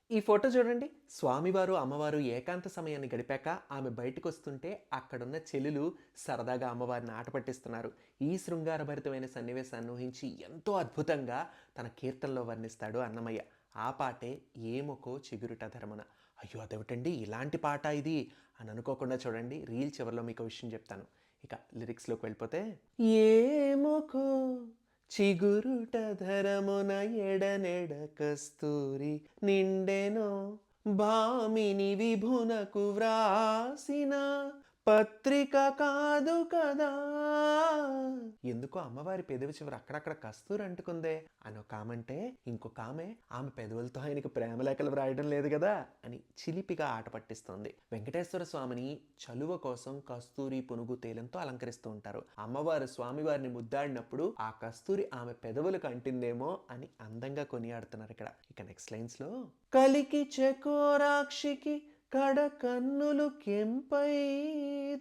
ఈ ఫోటో చూడండి. స్వామివారు, అమ్మవారు ఏకాంత సమయాన్ని గడిపాక ఆమె బయటకొస్తుంటే అక్కడున్న చెలులు సరదాగా అమ్మవారిని ఆట పట్టిస్తున్నారు. ఈ శృంగారభరితమైన సన్నివేశాన్ని ఊహించి ఎంతో అద్భుతంగా తన కీర్తనలో వర్ణిస్తాడు అన్నమయ్య. ఆ పాటే 'ఏమొకో చిగురుట ధరమున'. అయ్యో! అదేమిటండి ఇలాంటి పాటా ఇది అని అనుకోకుండా చూడండి. రీల్ చివరిలో మీకో విషయం చెప్తాను. ఇక లిరిక్స్‌లోకి వెళ్ళిపోతే ఏమొకో చిగురుట ధరమున ఎడనెడ కస్తూరి నిండెనో భామిని విభునకు వ్రాసిన పత్రిక కాదు కదా. ఎందుకో అమ్మవారి పెదవి చివర అక్కడక్కడ కస్తూరి అంటుకుందే అని ఒక ఆమంటే, ఇంకొక ఆమె పెదవులతో ఆయనకి ప్రేమలేఖలు వ్రాయడం లేదు కదా అని చిలిపిగా ఆట పట్టిస్తోంది. వెంకటేశ్వర స్వామిని చలువ కోసం కస్తూరి పునుగు తేలంతో అలంకరిస్తూ ఉంటారు. అమ్మవారు స్వామివారిని ముద్దాడినప్పుడు ఆ కస్తూరి ఆమె పెదవులకు అంటిందేమో అని అందంగా కొనియాడుతున్నారు ఇక్కడ. ఇక నెక్స్ట్ లైన్స్ లో కలికి చకోరాక్షికి కడ కన్నులు కెంపై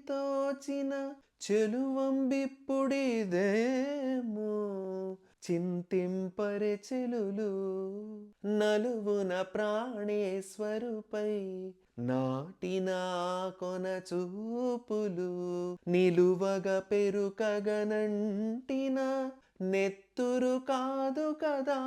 తోచిన చెలువంబిప్పుడిదేమో చింతింపరె చెలులు నలువున ప్రాణేశ్వరుపై నాటినా కొన చూపులు నిలువగ పెరుకగనంటిన నెత్తురు కాదు కదా.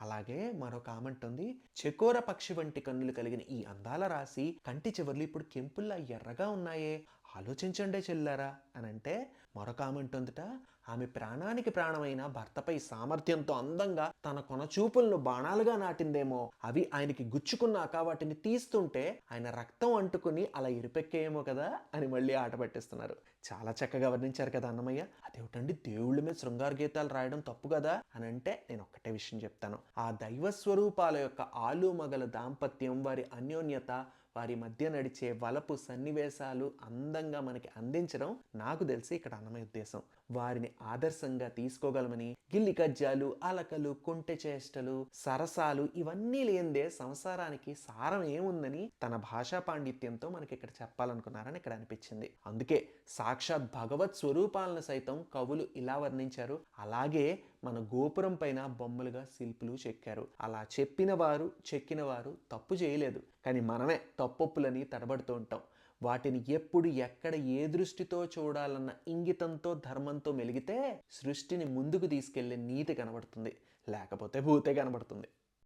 అలాగే మరొక కామెంట్ ఉంది. చెకోర పక్షి వంటి కన్నులు కలిగిన ఈ అందాల రాశి కంటి చివర్లు ఇప్పుడు కెంపుల్లా ఎర్రగా ఉన్నాయే, ఆలోచించండే చెల్లారా అని అంటే మరొక కామెంట్ ఉందిట. ఆమె ప్రాణానికి ప్రాణమైన భర్తపై సామర్థ్యంతో అందంగా తన కొనచూపులను బాణాలుగా నాటిందేమో, అవి ఆయనకి గుచ్చుకున్నాక వాటిని తీస్తుంటే ఆయన రక్తం అంటుకుని అలా ఇరుపెక్కేయేమో కదా అని మళ్ళీ ఆట పట్టిస్తున్నారు. చాలా చక్కగా వర్ణించారు కదా అన్నమయ్య. అదేమిటండి దేవుళ్ళ మీద శృంగార గీతాలు రాయడం తప్పు కదా అని అంటే నేను ఒక్కటే విషయం చెప్తాను. ఆ దైవ స్వరూపాల యొక్క ఆలుమగల దాంపత్యం, వారి అన్యోన్యత, వారి మధ్య నడిచే వలపు సన్నివేశాలు అందంగా మనకి అందించడం నాకు తెలిసి ఇక్కడ అన్నమయ్య ఉద్దేశం. వారిని ఆదర్శంగా తీసుకోగలమని, గిల్లి కజ్జాలు, అలకలు, కొంటె చేష్టలు, సరసాలు ఇవన్నీ లేందే సంసారానికి సారం ఏముందని తన భాషా పాండిత్యంతో మనకి ఇక్కడ చెప్పాలనుకున్నారని ఇక్కడ అనిపించింది. అందుకే సాక్షాత్ భగవత్ స్వరూపాలను సైతం కవులు ఇలా వర్ణించారు. అలాగే మన గోపురం పైన బొమ్మలుగా శిల్పులు చెక్కారు. అలా చెప్పిన వారు, చెక్కిన వారు తప్పు చేయలేదు. కానీ మనమే తప్పొప్పులని తడబడుతూ ఉంటాం. వాటిని ఎప్పుడు ఎక్కడ ఏ దృష్టితో చూడాలన్న ఇంగితంతో, ధర్మంతో మెలిగితే సృష్టిని ముందుకు తీసుకెళ్లే నీతి కనబడుతుంది, లేకపోతే భూతే కనబడుతుంది.